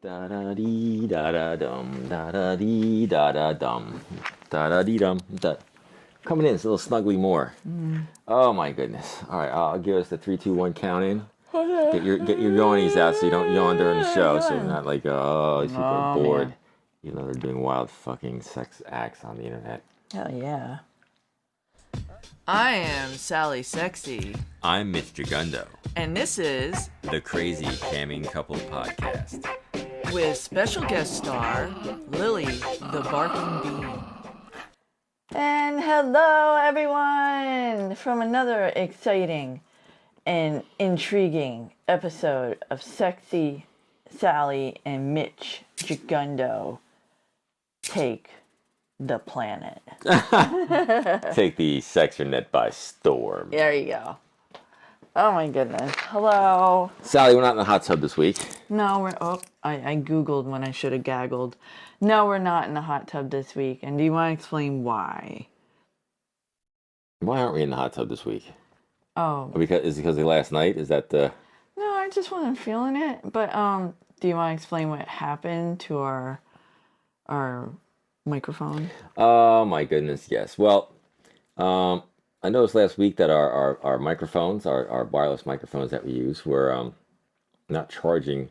Da da dee da da dum da da dee da da dum da da dee dum da. Coming in, it's a little snuggly more. Oh my goodness! All right, I'll give us the 3, 2, 1 count in. Get your yawnies out so you don't yawn during the show. So we're not like, oh, these people are Oh, bored. man. You know they're doing wild fucking sex acts on the internet. Hell yeah. I am Sally Sexy, I'm Mitch Gigundo, and this is the Crazy Camming Couple Podcast. with special guest star Lily the Barking Bean. And hello, everyone, from another exciting and intriguing episode of Sexy Sally and Mitch Gigundo Take the Planet. Take the Sexernet by storm. There you go. Oh my goodness. Hello. Sally, we're not in the hot tub this week. No, I Googled when I should have gaggled. No, we're not in the hot tub this week. And do you want to explain why? Why aren't we in the hot tub this week? Oh. Is it because of last night? Is that the... No, I just wasn't feeling it. But do you want to explain what happened to our microphone? Oh my goodness, yes. Well, I noticed last week that our microphones, our wireless microphones that we use, were not charging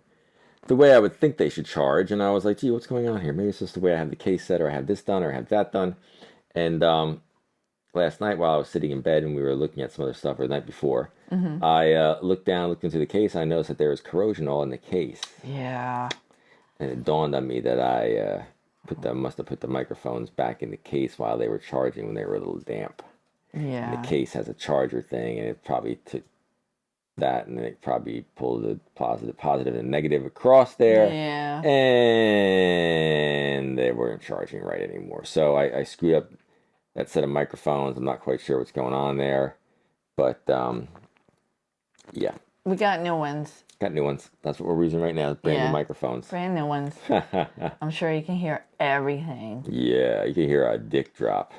the way I would think they should charge. And I was like, gee, what's going on here? Maybe it's just the way I have the case set, or I have this done, or I have that done. And last night while I was sitting in bed and we were looking at some other stuff, or the night before, I looked into the case. And I noticed that there was corrosion all in the case. Yeah. And it dawned on me that I must have put the microphones back in the case while they were charging when they were a little damp. Yeah. And the case has a charger thing, and it probably took that, and then it probably pulled the positive and negative across there. Yeah. And they weren't charging right anymore. So I screwed up that set of microphones. I'm not quite sure what's going on there. But, yeah. We got new ones. Got new ones. That's what we're using right now. Brand new microphones. Brand new ones. I'm sure you can hear everything. Yeah, you can hear a dick drop.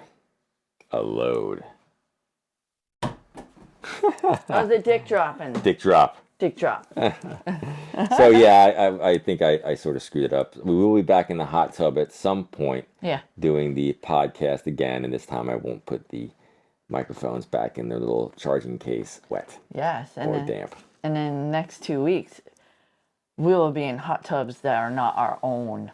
A load. How's the dick dropping? Dick drop. Dick drop. So yeah, I think I sort of screwed it up. We will be back in the hot tub at some point. Yeah. Doing the podcast again, and this time I won't put the microphones back in their little charging case wet. Yes. Or damp. And then next 2 weeks, we will be in hot tubs that are not our own.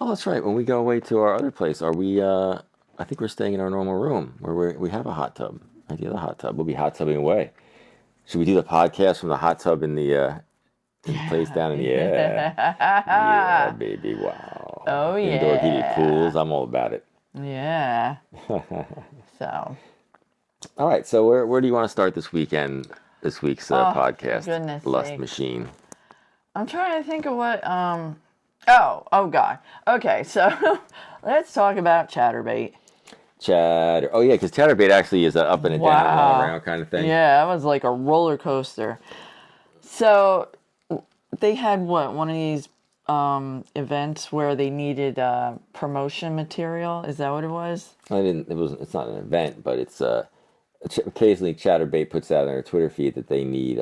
Oh, that's right. When we go away to our other place, are we? I think we're staying in our normal room where we have a hot tub. Idea of the hot tub. We'll be hot tubbing away. Should we do the podcast from the hot tub in the place down in the air? Yeah, baby. Wow. Oh, yeah. Indoor heated pools. I'm all about it. Yeah. So. All right. So where do you want to start this weekend? This week's podcast. Goodness Lust sakes. Machine. I'm trying to think of what. Oh God. Okay. So let's talk about Chaturbate. Oh yeah, because Chaturbate actually is an up and a down, all around kind of thing. Yeah, that was like a roller coaster. So they had one of these events where they needed promotion material. Is that what it was? It's not an event, but it's occasionally Chaturbate puts out on their Twitter feed that they need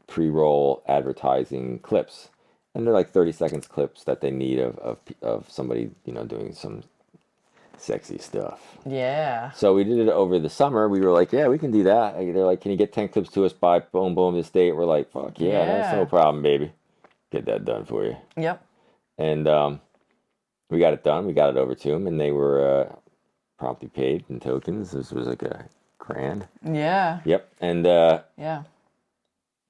pre-roll advertising clips, and they're like 30 seconds clips that they need of somebody doing some sexy stuff. Yeah. So we did it over the summer. We were like, yeah, we can do that. They're like, can you get 10 clips to us by boom boom this date? We're like, fuck yeah, that's no problem, baby. Get that done for you. Yep. And we got it done. We got it over to them, and they were promptly paid in tokens. This was like $1,000. Yeah. Yep. And Yeah.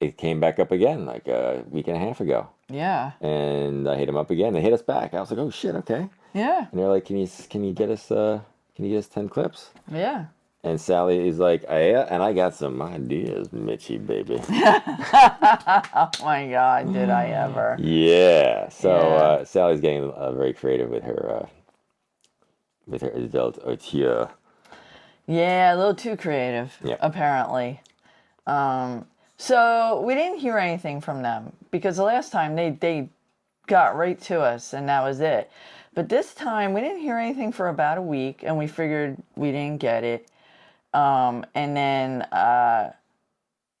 it came back up again like a week and a half ago. Yeah. And I hit them up again. They hit us back. I was like, oh shit, okay. Yeah. And they're like, can you get us 10 clips? Yeah. And Sally is like, yeah, and I got some ideas, Mitchy baby. Oh my God, did I ever? Yeah. So Sally's getting very creative with her adult auteur. Yeah, a little too creative, apparently. So we didn't hear anything from them because the last time they got right to us and that was it. But this time we didn't hear anything for about a week, and we figured we didn't get it. And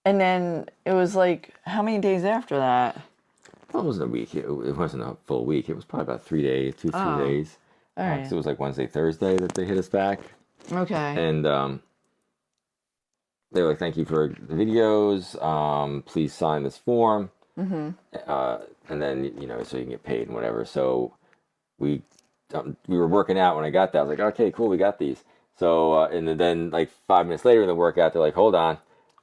then it was like, how many days after that? Well, it wasn't a week. It wasn't a full week. It was probably about 3 days, 3 days. All right. 'Cause it was like Wednesday, Thursday that they hit us back. Okay. And they were like, "Thank you for the videos. Please sign this form." Mm-hmm. And then so you can get paid and whatever. So we were working out when I got that. I was like, "Okay, cool, we got these." So and then like 5 minutes later in the workout, they're like, "Hold on,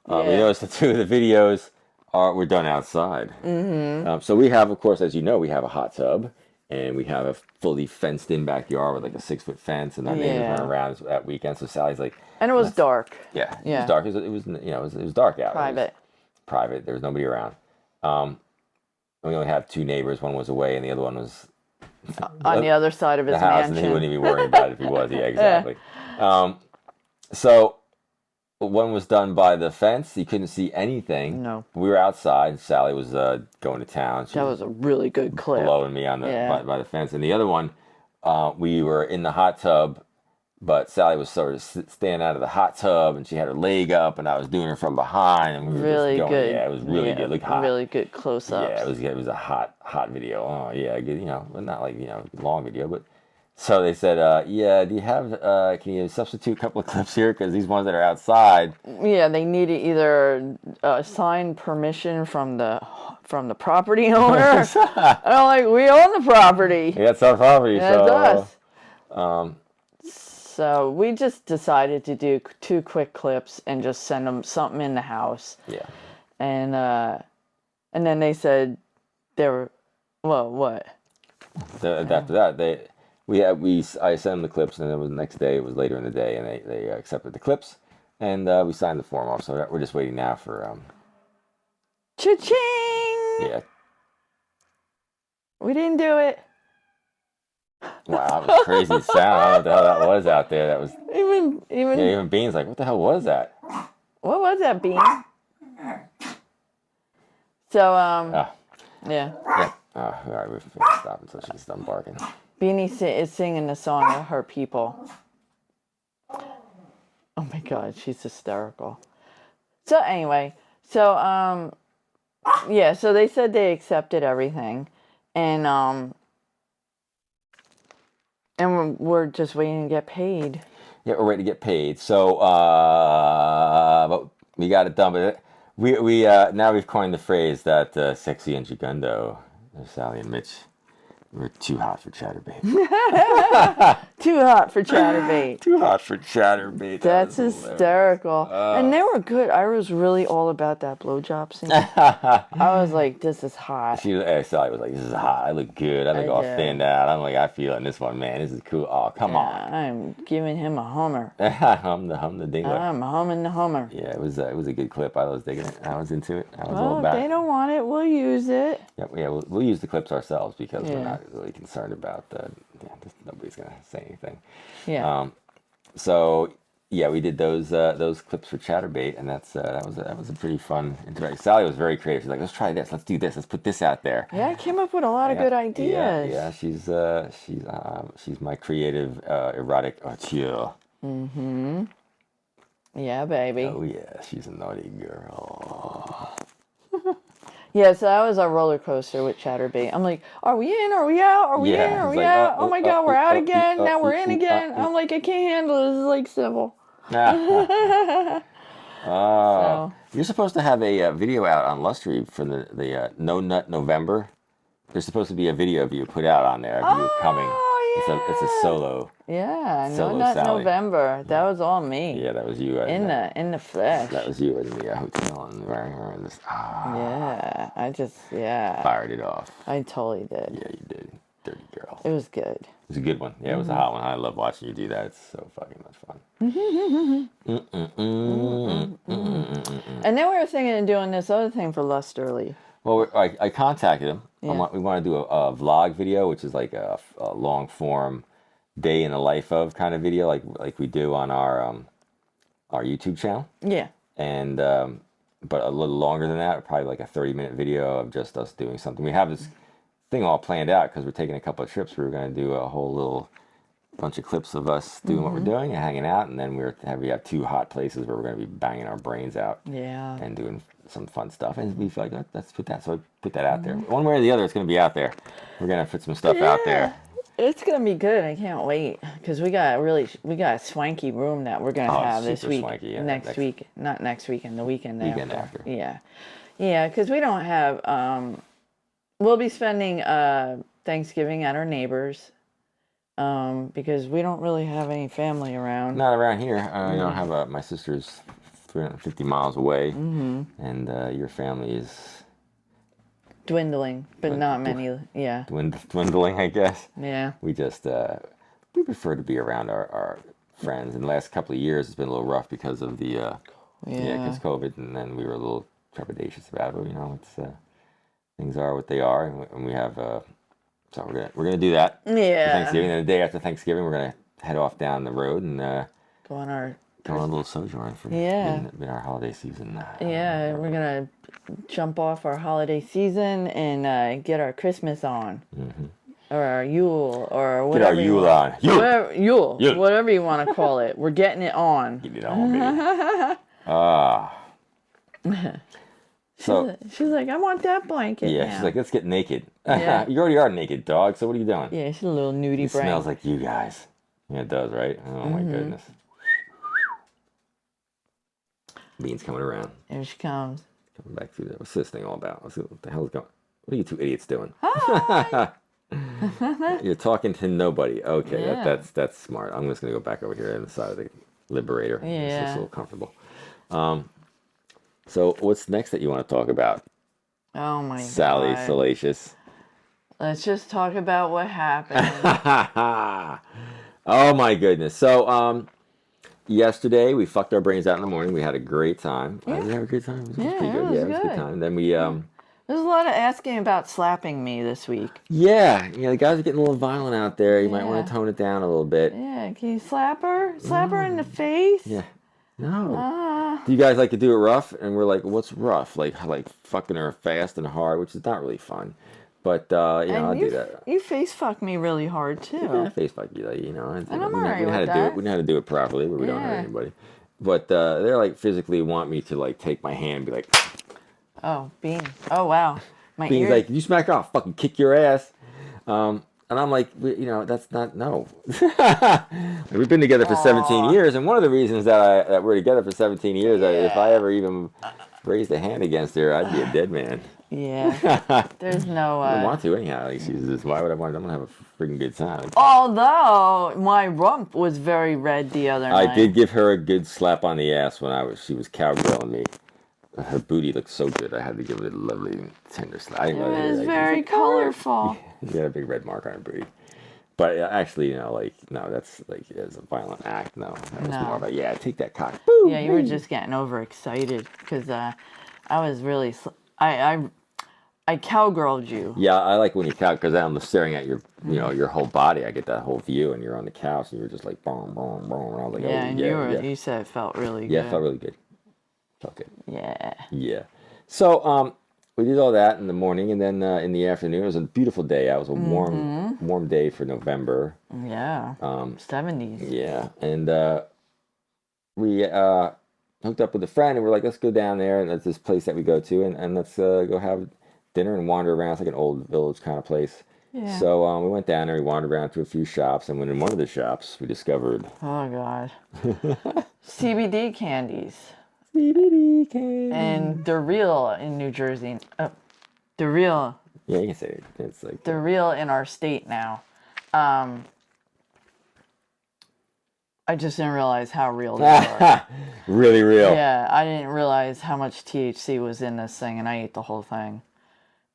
we Yeah. noticed that 2 of the videos were done outside." Mm-hmm. So we have, of course, as you know, we have a hot tub. And we have a fully fenced-in backyard with like a 6-foot fence, and our neighbors Yeah. run around that weekend. So Sally's like, And it was dark. yeah, it Yeah. was dark. It was dark out. Private. Private. There was nobody around. We only have 2 neighbors. One was away, and the other one was On the other side of his the house, mansion. and he wouldn't even worry about it if he was. Yeah, exactly. So one was done by the fence. You couldn't see anything. No. We were outside. Sally was going to town. She That was a really good clip. blowing me on the Yeah. by the fence. And the other one, we were in the hot tub, but Sally was sort of standing out of the hot tub, and she had her leg up, and I was doing her from behind, and we were Really just going. good. Yeah, it was really good. Look hot. Really good close-ups. Yeah, it was a hot video. Oh yeah, good. But not like long video, but. So they said, "Yeah, do you have? Can you substitute a couple of clips here? Because these ones that are outside." Yeah, they needed either signed permission from the property owner. And I'm like, we own the property. Yeah, it's our property. That's so, us. So we just decided to do 2 quick clips and just send them something in the house. Yeah. And then they said they were, well, what? After that, I sent them the clips, and then it was the next day. It was later in the day, and they accepted the clips, and we signed the form off. So we're just waiting now for Cha-ching! yeah. We didn't do it. Wow, that was crazy sound. I don't know what the hell that was out there. That was Even Bean's like, what the hell was that? what was that, Bean? So yeah. Yeah. All right, we're gonna stop until she's done barking. Beanie is singing the song to her people. Oh my God, she's hysterical. So anyway, so yeah, so they said they accepted everything, and we're just waiting to get paid. Yeah, we're ready to get paid. So, but we got it done. But we now we've coined the phrase that sexy and gigundo, Sally and Mitch, we're too hot for Chaturbate. Too hot for Chaturbate. Too hot for Chaturbate. That's hysterical. And they were good. I was really all about that blowjob scene. I was like, this is hot. Sally was like, this is hot. I look good. I look all thinned out. I'm like, I feel in this one, man. This is cool. Oh, come on. I'm giving him a hummer. hum the dingler. I'm humming the hummer. Yeah, it was a good clip. I was digging it. I was into it. I was all Well, about if they it. don't want it, we'll use it. Yeah, we'll use the clips ourselves because we're Yeah. not really concerned about nobody's gonna say anything. Yeah. So yeah, we did those clips for Chaturbate, and that was a pretty fun interaction. Sally was very creative. She's like, let's try this, let's do this, let's put this out there. Yeah, I came up with a lot of good ideas. Yeah, she's my creative erotic auteur. Mm-hmm. Yeah, baby. Oh yeah, she's a naughty girl. Yeah, so that was our roller coaster with Chaturbate. I'm like, are we in? Are we out? Are we in? Are it's we like, out? Oh my God, we're out again. Now we're in again. oh. I'm like, I can't handle it. This is like civil. Oh, you're supposed to have a video out on Lustry for the No Nut November. There's supposed to be a video of you put out on there of you coming. Yeah. It's a solo. Yeah, no, Solo not Sally. November. That was all me. Yeah, that was you. In the flesh. That was you in the hotel and just Yeah, fired it off. I totally did. Yeah, you did. Dirty girl. It was good. It was a good one. Yeah, it was a hot one. I love watching you do that. It's so fucking much fun. And then we were thinking of doing this other thing for Lusterly. Well, I contacted him. Yeah. We want to do a vlog video, which is like a long form day in the life of kind of video, like we do on our YouTube channel. Yeah. And but a little longer than that, probably like a 30-minute video of just us doing something. We have this thing all planned out because we're taking a couple of trips. We were going to do a whole little bunch of clips of us doing what we're doing and hanging out, and then we have 2 hot places where we're going to be banging our brains out Yeah. and doing some fun stuff, and we feel like let's put that. So I put that out there. One way or the other, it's going to be out there. We're going to put some stuff out there. It's gonna be good. I can't wait because we got a swanky room that we're gonna have this super week, swanky, yeah, next week, not next weekend, the weekend after. Yeah, because we don't have. We'll be spending Thanksgiving at our neighbors, because we don't really have any family around. Not around here. I don't have my sister's 350 miles away, and your family is Dwindling, but not many. Yeah. dwindling, I guess. Yeah. We just we prefer to be around our friends. In the last couple of years, it's been a little rough because of the because COVID, and then we were a little trepidatious about it. You know, it's things are what they are, and we have so we're gonna do that. Yeah. For Thanksgiving, and the day after Thanksgiving, we're gonna head off down the road and go on a little sojourn for in our holiday season. Yeah, we're gonna jump off our holiday season and get our Christmas on, or our Yule, or whatever. Get our Yule on. Yule, whatever you want to call it. We're getting it on. Get it on, baby. So she's like, I want that blanket. Yeah, now. she's like, let's get naked. Yeah. You already are naked, dog. So what are you doing? Yeah, she's a little nudie It brain. smells like you guys. Yeah, it does, right? Oh my goodness. Bean's coming around. Here she comes. Coming back through there. What's this thing all about? What the hell is going? What are you two idiots doing? Hi. You're talking to nobody. Okay, Yeah. that's smart. I'm just gonna go back over here on the side of the Liberator. Yeah. It's just a little comfortable. So what's next that you want to talk about? Oh my Sally God. Salacious. Let's just talk about what happened. Oh my goodness. So yesterday we fucked our brains out in the morning. We had a great time. Yeah. Did we have a good time? It was pretty it good. was Yeah, it was a good. good time. Then we There's a lot of asking about slapping me this week. yeah, the guys are getting a little violent out there. You might want Yeah. to tone it down a little bit. Yeah, can you slap her? Slap her in the face? Yeah. No. Do you guys like to do it rough? And we're like, what's rough? Like fucking her fast and hard, which is not really fun. But I'll do that. You face fuck me really hard too. Yeah, face fuck you, And I'm we alright know how with to do that. it. We know how to do it properly, but we don't hurt Yeah. anybody. But they're like physically want me to like take my hand, and be like, Oh, Bean. Oh wow. My Bean's ear. like, you smack her, I'll fucking kick your ass. And I'm like, that's not no. We've been together for 17 years, and one of the reasons that we're together for 17 years, that if I ever even raised a hand against her, I'd be a dead man. Yeah. There's no. I don't want to anyhow. Like, she says, why would I want? I'm gonna have a freaking good time. Although my rump was very red the other night. I did give her a good slap on the ass when she was cowgirling me. Her booty looked so good. I had to give it a lovely tender slap. It was very colorful. She had a big red mark on her booty. But actually, no, that's like as a violent act. No, that was more about take that cock. Boom, Yeah, you were just getting overexcited because I was really. I cowgirled you. Yeah, I like when you cow because I'm staring at your, your whole body. I get that whole view, and you're on the couch, and you were just like, boom, boom, boom. And I was like, Yeah, oh, and yeah, you said it felt really good. Yeah, it felt really good. Felt good. Yeah. Yeah. So we did all that in the morning, and then in the afternoon it was a beautiful day. It was a warm day for November. Yeah. 70s. Yeah, and we hooked up with a friend, and we're like, let's go down there, and that's this place that we go to, and let's go have dinner and wander around. It's like an old village kind of place. Yeah. So we went down there, we wandered around to a few shops, and when in one of the shops we discovered Oh God. CBD candies. CBD candy. And they're real in New Jersey. They're real. Yeah, you can say it. It's like They're real in our state now. I just didn't realize how real they are. really real. Yeah, I didn't realize how much THC was in this thing, and I ate the whole thing.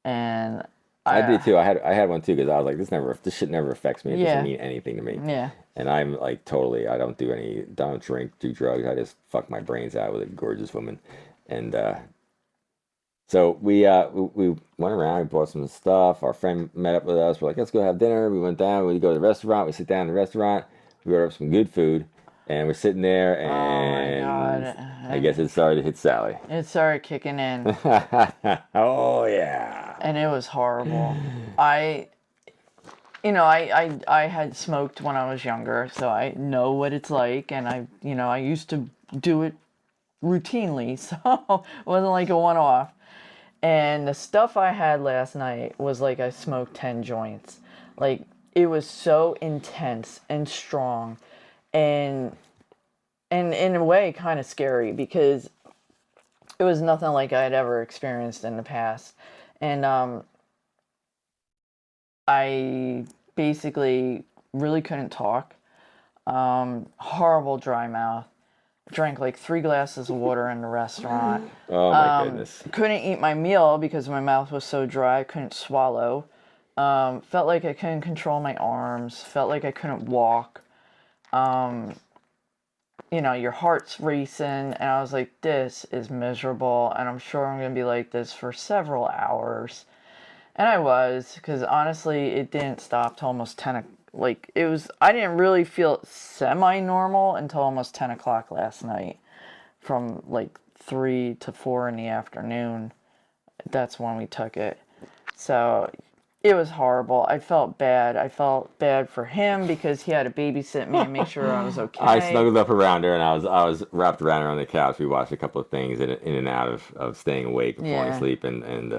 And I did too. I had one too because I was like, this shit never affects me. It Yeah. doesn't mean anything to me. Yeah. And I'm like totally. I don't drink, do drugs. I just fuck my brains out with a gorgeous woman. And so we went around. We bought some stuff. Our friend met up with us. We're like, let's go have dinner. We went down. We go to the restaurant. We sit down in the restaurant. We order up some good food, and we're sitting there. And Oh my God. I guess it started to hit Sally. It started kicking in, Oh yeah. and it was horrible. I had smoked when I was younger, so I know what it's like, and I used to do it routinely, so it wasn't like a one-off. And the stuff I had last night was like I smoked 10 joints. Like, it was so intense and strong, and in a way kind of scary, because it was nothing like I had ever experienced in the past. And I basically really couldn't talk. Horrible dry mouth. Drank like 3 glasses of water in the restaurant. Oh my goodness. Couldn't eat my meal because my mouth was so dry. I couldn't swallow. Felt like I couldn't control my arms. Felt like I couldn't walk. You know, your heart's racing. And I was like, this is miserable. And I'm sure I'm going to be like this for several hours. And I was, because honestly, it didn't stop till almost 10 o'clock. Like, it was, I didn't really feel semi-normal until almost 10 o'clock last night. From like 3 to 4 in the afternoon. That's when we took it. So, it was horrible. I felt bad. I felt bad for him because he had to babysit me and make sure I was okay. I snuggled up around her, and I was wrapped around her on the couch. We watched a couple of things in and out of staying awake and falling asleep, and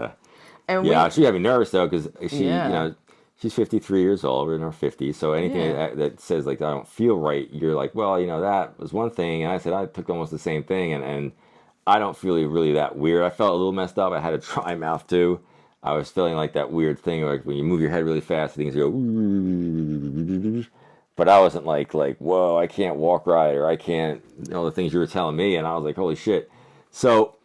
yeah, she had me nervous though, because she, you know, she's 53 years old. We're in our 50s, so anything that says like I don't feel right, you're like, well, you know, that was one thing, and I said I took almost the same thing, and I don't feel really that weird. I felt a little messed up. I had a dry mouth too. I was feeling like that weird thing, like when you move your head really fast, things go. But I wasn't like whoa, I can't walk right, or I can't, you know, the things you were telling me, and I was like, holy shit. So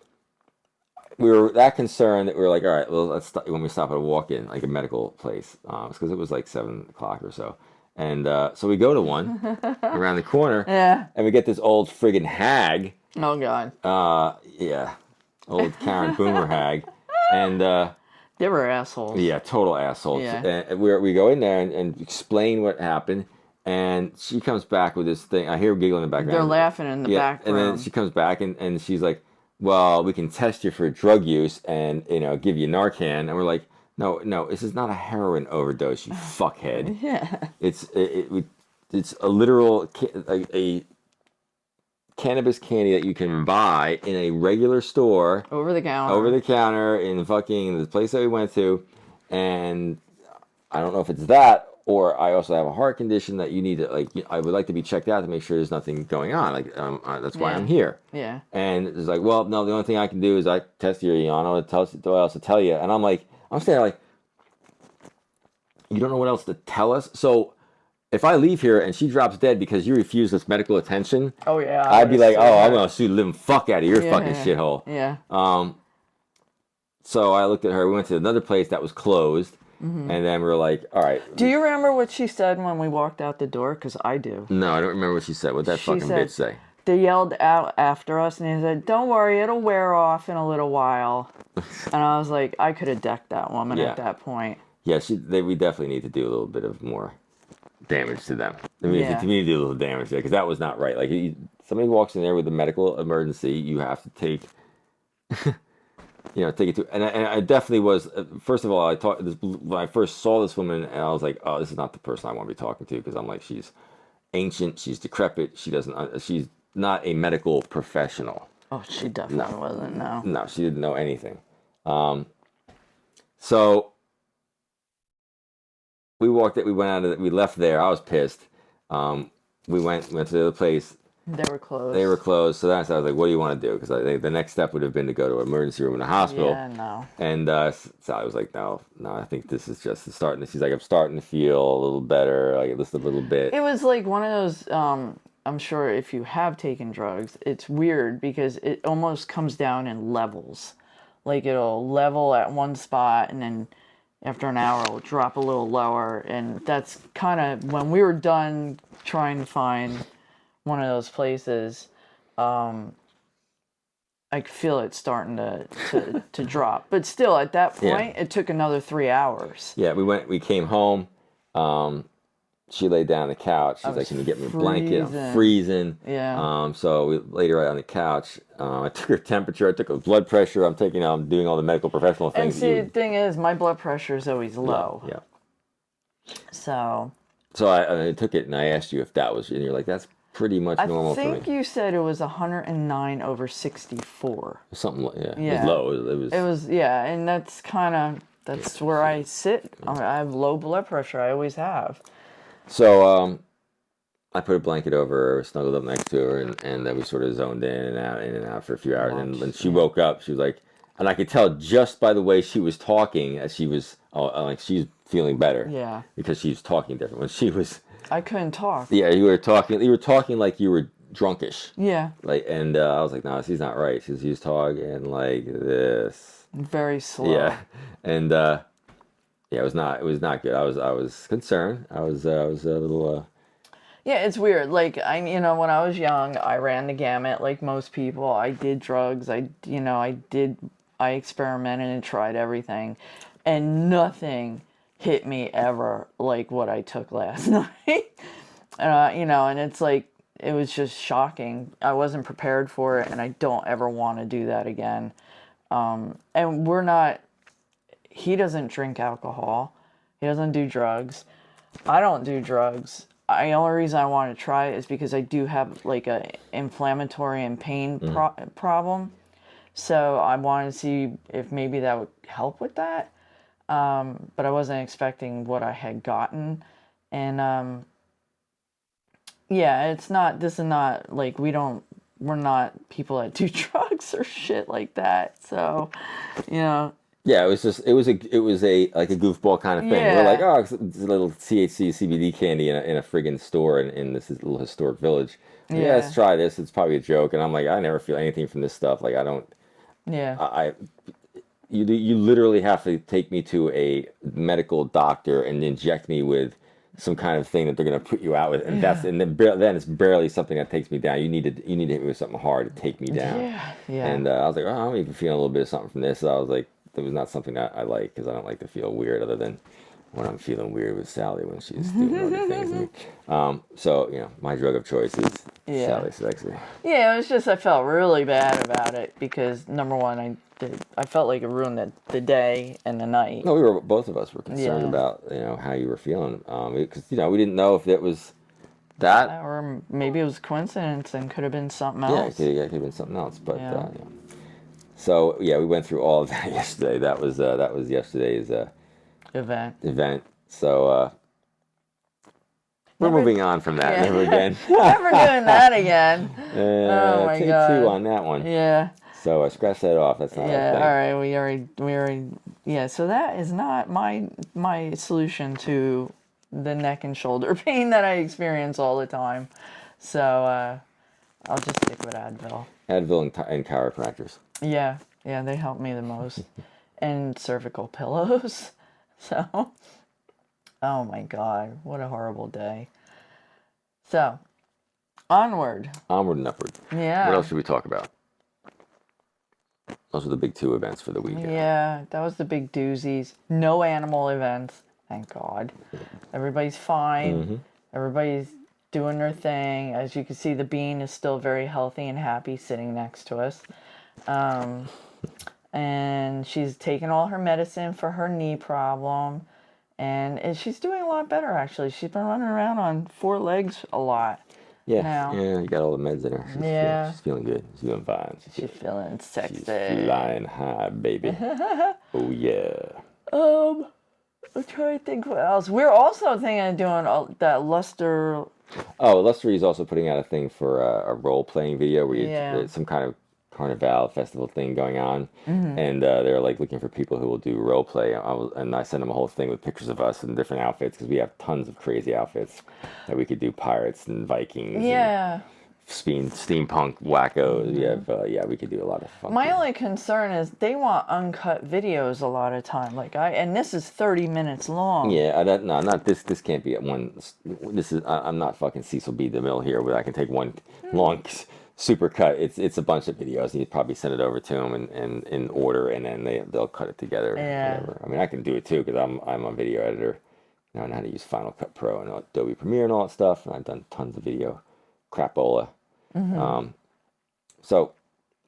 we were that concerned that we were like, all right, well, let's stop, when we stop at a walk-in, like a medical place, because it was like 7 o'clock or so, and so we go to one around the corner, and we get this old friggin' hag. Oh God. Yeah, old Karen Boomer hag, and they were assholes. Yeah, total assholes. Yeah. And we go in there and explain what happened, and she comes back with this thing. I hear giggling in the background. They're laughing in the back room. And then she comes back and she's like, well, we can test you for drug use and, you know, give you Narcan. And we're like, no, this is not a heroin overdose, you fuckhead. Yeah. It's a literal a cannabis candy that you can buy in a regular store. Over the counter In fucking the place that we went to. And I don't know if it's that, or I also have a heart condition that you need to, like, I would like to be checked out to make sure there's nothing going on. Like, that's why I'm here. Yeah. And it's like, well, no, the only thing I can do is I test you, I don't know what else to tell you. And I'm like, I'm standing there like, you don't know what else to tell us? So if I leave here and she drops dead because you refuse this medical attention, oh yeah, I'd be like, oh, I'm gonna sue the living fuck out of your fucking shithole. Yeah. So I looked at her. We went to another place that was closed, and then we were like, all right. Do you remember what she said when we walked out the door? Because I do. No, I don't remember what she said. What that fucking bitch say? They yelled out after us, and they said, "Don't worry, it'll wear off in a little while." And I was like, I could have decked that woman at that point. Yeah, we definitely need to do a little bit of more damage to them. I mean, to me, to do a little damage there, because that was not right. Like, somebody walks in there with a medical emergency, you have to take, take it to. And I definitely was. First of all, when I first saw this woman, and I was like, oh, this is not the person I want to be talking to, because I'm like, she's ancient, she's decrepit, she's not a medical professional. Oh, she definitely wasn't. No, she didn't know anything. So we went out of it. We left there. I was pissed. We went to the other place. They were closed. So that's I was like, what do you want to do? Because the next step would have been to go to an emergency room in a hospital. Yeah, no. And so I was like, no, I think this is just starting. She's like, I'm starting to feel a little better, like just a little bit. It was like one of those. I'm sure if you have taken drugs, it's weird because it almost comes down in levels. Like it'll level at one spot, and then after an hour it'll drop a little lower. And that's kind of when we were done trying to find one of those places. I could feel it starting to drop, but still at that point, it took another 3 hours. Yeah, we came home. She laid down on the couch. She's like, can you get me a blanket? I'm freezing. Yeah. So we laid her right on the couch. I took her temperature. I took her blood pressure. I'm doing all the medical professional things. And see, the thing is, my blood pressure is always low. Yeah. So I took it and I asked you if that was, and you're like, that's pretty much I normal for me. think you said it was 109 over 64. Something like, yeah. Yeah. It was low. It was Yeah, and that's where I sit. I have low blood pressure. I always have. So I put a blanket over her, snuggled up next to her, and then we sort of zoned in and out for a few hours. And when she woke up, she was like, and I could tell just by the way she was talking as she was, like she's feeling better. Yeah. Because she was talking different. When she was, I couldn't talk. yeah, you were talking like you were drunkish. Yeah. Like, and I was like, no, she's not right. She's talking like this. Very slow. Yeah, and yeah, it was not good. I was concerned. I was a little. Yeah, it's weird. Like when I was young, I ran the gamut like most people. I did drugs. I experimented and tried everything, and nothing hit me ever like what I took last night. And it's like it was just shocking. I wasn't prepared for it, and I don't ever want to do that again. And he doesn't drink alcohol. He doesn't do drugs. I don't do drugs. The only reason I want to try it is because I do have like a inflammatory and pain problem. So I wanted to see if maybe that would help with that. But I wasn't expecting what I had gotten. And yeah, this is not like we're not people that do drugs or shit like that. So, Yeah, it was a like a goofball kind of thing. Yeah. We're like, oh, it's a little THC CBD candy in a friggin' store in this little historic village. Yeah, let's try this. It's probably a joke. And I'm like, I never feel anything from this stuff. Like, I don't. Yeah. You literally have to take me to a medical doctor and inject me with some kind of thing that they're gonna put you out with, and then it's barely something that takes me down. You need to hit me with something hard to take me down. Yeah. And I was like, oh, I'm even feeling a little bit of something from this. So I was like, that was not something that I like because I don't like to feel weird, other than when I'm feeling weird with Sally when she's doing other things to me. So my drug of choice is Sally Sexy. Yeah, it was just I felt really bad about it because number one, I felt like it ruined the day and the night. No, both of us were concerned about how you were feeling because we didn't know if it was that or maybe it was coincidence and could have been something else. Yeah, it could have been something else, but. So we went through all of that yesterday. That was yesterday's event. So we're moving on from that. Never again. Never doing that again. Oh my take god. Take 2 on that one. Yeah. So I scratched that off. That's not a thing. All right. We already. Yeah. So that is not my solution to the neck and shoulder pain that I experience all the time. So I'll just stick with Advil. Advil and chiropractors. Yeah, they help me the most. And cervical pillows. So, oh my god, what a horrible day. So, onward. Onward and upward. Yeah. What else should we talk about? Those were the big 2 events for the weekend. Yeah, that was the big doozies. No animal events, thank God. Everybody's fine. Mm-hmm. Everybody's doing their thing. As you can see, the bean is still very healthy and happy sitting next to us. And she's taken all her medicine for her knee problem. And she's doing a lot better, actually. She's been running around on 4 legs a lot. Yeah, now. You got all the meds in her. She's feeling good. She's feeling fine. She's feeling sexy. She's flying high, baby. Oh, yeah. I'm trying to think what else. We're also thinking of doing that luster. Oh, Lustery is also putting out a thing for a role-playing video where some kind of carnival festival thing going on, and they're like looking for people who will do role play. And I sent them a whole thing with pictures of us in different outfits because we have tons of crazy outfits that we could do: pirates and Vikings, and steampunk wackos. We could do a lot of fun. My only concern is they want uncut videos a lot of time. And this is 30 minutes long. Yeah, not this. This can't be at one. This is I'm not fucking Cecil B. DeMille here where I can take one long. Super cut. It's a bunch of videos, and you probably send it over to them and in order, and then they'll cut it together. Yeah. Whatever. I mean, I can do it too because I'm a video editor. I know how to use Final Cut Pro and Adobe Premiere and all that stuff, and I've done tons of video crapola. So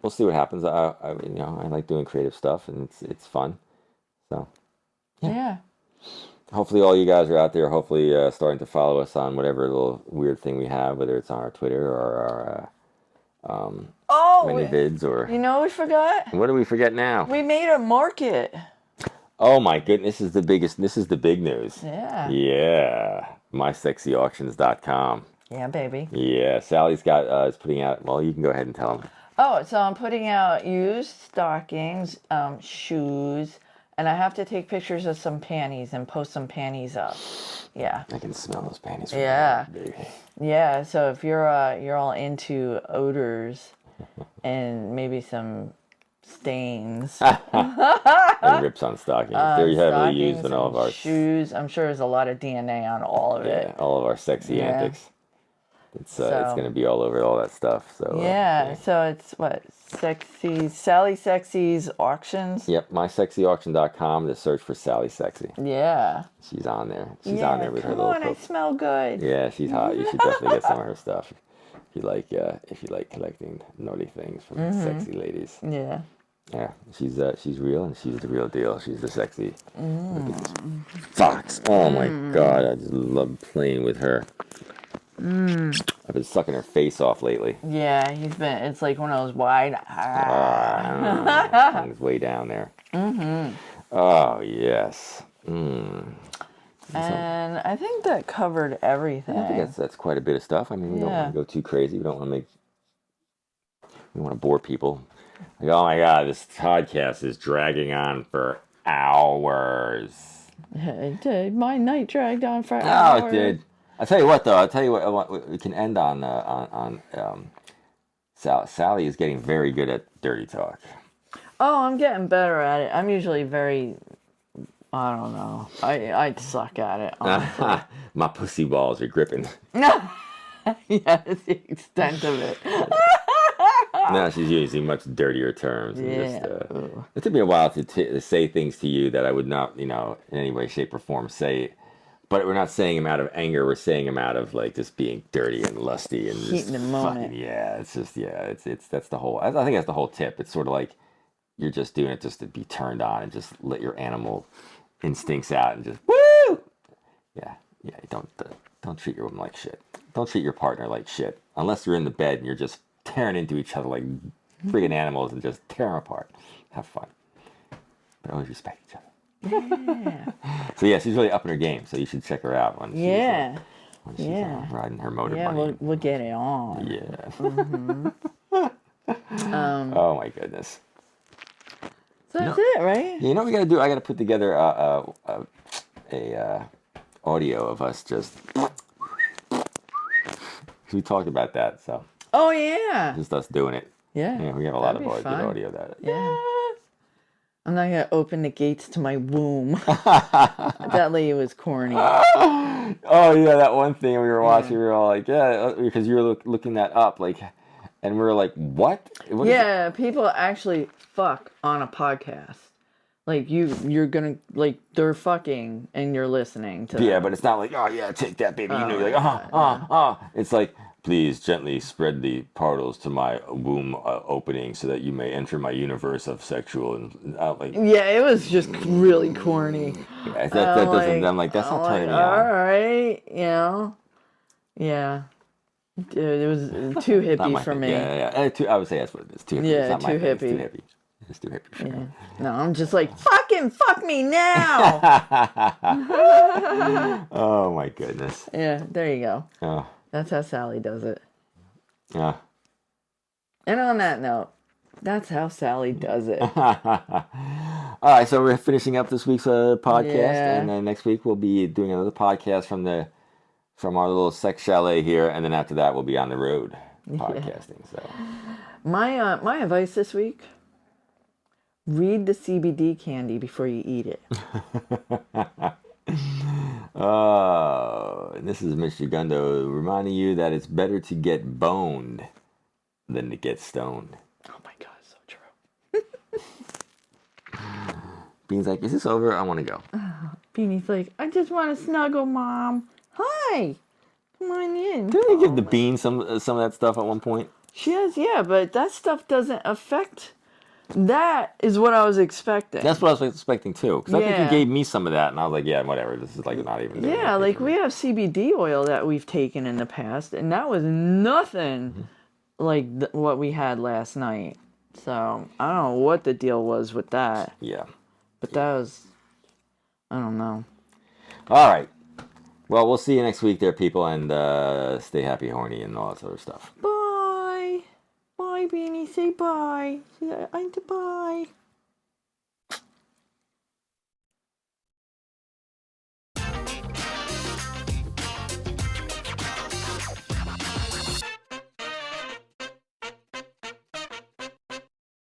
we'll see what happens. I like doing creative stuff, and it's fun. So yeah. hopefully all you guys are out there. Hopefully starting to follow us on whatever little weird thing we have, whether it's on our Twitter or our mini vids or you know, we forgot. what do we forget now? We made a market. Oh my goodness, this is the biggest. This is the big news. Yeah. Yeah, mysexyauctions.com. Yeah, baby. Yeah, Sally's got is putting out. Well, you can go ahead and tell them. Oh, so I'm putting out used stockings, shoes, and I have to take pictures of some panties and post some panties up. Yeah. I can smell those panties. From Yeah. there, baby. Yeah. So if you're all into odors and maybe some stains, And rips on stockings. They're heavily used in all of our shoes. I'm sure there's a lot of DNA on all of it. all of our sexy Yeah. antics. It's going to be all over all that stuff. So Yeah. So it's what Sally Sexy's auctions. Yep, mysexyauction.com to search for Sally Sexy. Yeah. She's on there. She's on there with her Come little. on, I smell good. Yeah, she's hot. You should definitely get some of her stuff if you like collecting naughty things from sexy ladies. Yeah. Yeah, she's real and she's the real deal. She's the sexy. Look at this fox. Oh my god, I just love playing with her. I've been sucking her face off lately. Yeah, it's like one of those wide. Tongue's way down there. Oh yes. And I think that covered everything. I think that's quite a bit of stuff. I mean, we don't want to go too crazy. We don't want to bore people. Like, oh my god, this podcast is dragging on for hours. It did. My night dragged on for Oh, hours. it did. I'll tell you what, though. We can end on Sally is getting very good at dirty talk. Oh, I'm getting better at it. I'm usually very, I don't know. I suck at it, honestly. My pussy balls are gripping. Yeah, that's the extent of it. Now she's using much dirtier terms. And Yeah. It took me a while to say things to you that I would not, in any way, shape, or form say. But we're not saying them out of anger. We're saying them out of like just being dirty and lusty and Heat just in the moment. It's that's the whole. I think that's the whole tip. It's sort of like you're just doing it just to be turned on and just let your animal instincts out and just woo. Yeah. Don't treat your woman like shit. Don't treat your partner like shit unless you're in the bed and you're just tearing into each other like friggin' animals and just tear them apart. Have fun, but always respect each other. Yeah. So yeah, she's really up in her game. So you should check her out when she's riding her motor bunny. Yeah, we'll get it on. Yeah. Oh my goodness. So that's it, right? You know what we gotta do? I gotta put together a audio of us just. We talked about that, so. Oh yeah. Just us doing it. Yeah. Yeah, we have a lot of good fun. audio that. Yeah. I'm not gonna open the gates to my womb. That lady was corny. Oh yeah, that one thing we were watching, we were all like, yeah, because you were looking that up, like, and we were like, what? Yeah, people actually fuck on a podcast. Like you're gonna like they're fucking and you're listening to. Yeah, them. but it's not like, oh yeah, take that, baby. You know, you're like, It's like, please gently spread the portals to my womb opening so that you may enter my universe of sexual and like. Yeah, it was just really corny. Yeah, that doesn't. I'm like, that's not turning me on. All right, yeah. Dude, it was too hippie for me. Yeah. I would say that's what it is. Too hippie. Yeah, it's not too my thing. hippie. It's too hippie. It's too hippie for me. No, I'm just like, fucking fuck me now. Oh my goodness. Yeah, there you go. Oh. That's how Sally does it. Yeah. And on that note, that's how Sally does it. All right, so we're finishing up this week's podcast, Yeah. and then next week we'll be doing another podcast from our little sex chalet here, and then after that we'll be on the road podcasting. So My advice this week: read the CBD candy before you eat it. and this is Mitch Gundo reminding you that it's better to get boned than to get stoned. Oh my god, so true. Bean's like, is this over? I want to go. Beanie's like, I just want to snuggle, Mom. Hi, come on in. Didn't they give the Bean some of that stuff at one point? She has, yeah, but that stuff doesn't affect That is what I was expecting. That's what I was expecting too. Because I think you Yeah. gave me some of that, and I was like, yeah, whatever. This is like not even. Doing Yeah, anything like for we me. have CBD oil that we've taken in the past, and that was nothing like what we had last night. So I don't know what the deal was with that, Yeah. but that was, I don't know. All right. Well, we'll see you next week, there, people, and stay happy, horny, and all that sort of stuff. Bye, bye, Beanie. Say bye. Say bye.